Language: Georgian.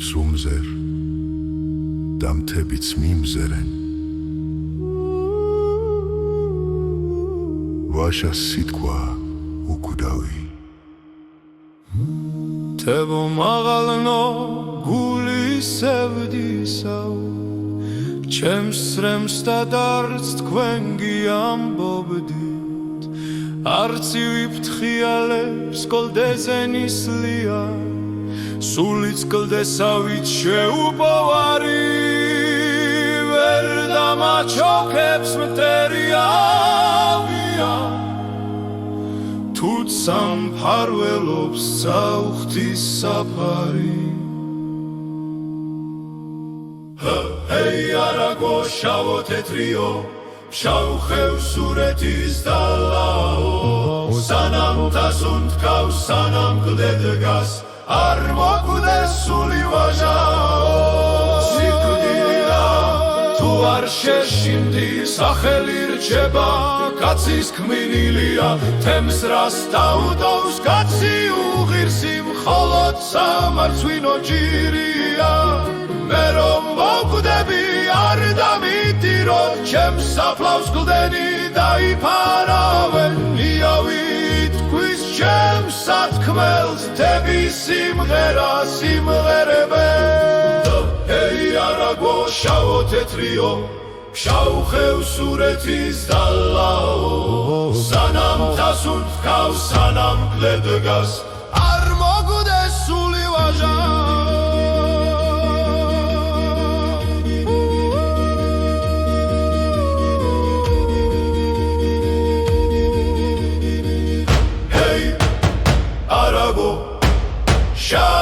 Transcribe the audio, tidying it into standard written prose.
ჭიროებს უმზერ და მთებიც მიმზერენ ვაშას სიტყვა უკვდავი თებო მაღალნო გულისევრდისაო ჩემს სრემს და დარც თქვენ გიამბობდით არც ივიფრთხიალებს კოლდეზე ნისლია სულიც კლდესავით შეუპოვარი ვერ დამაჩოქებს მტერიავია თუთ სამფარველობს საუხთის საფარი ჰეი არაგო შავო თეთრიო შავ ხევსურეთის დალაო სანამ დასუნთქავს სანამ კლდედგას არ მოკვდეს სული ვაჟაო სიკვდილია თუ არ შეშინდი სახელი რჩება კაცის ქმნილია თემს რას დაუდოვს კაცი უღირსი მხოლოდ სამარცვინო ჭირია მე რომ მოკვდები არ დამიტიროთ ჩემს საფლავს კლდენი დაიფარავენ იავით ქვის ჩემს სათქმელს თები სიმღერა სიმღერებენ ჰეი არაგო შავო თეთრიო შავ ხევსურეთის დალაო სანამ დასუნთქავს სანამ კლდედგას არ მოკვდეს სული ვაჟაო Shut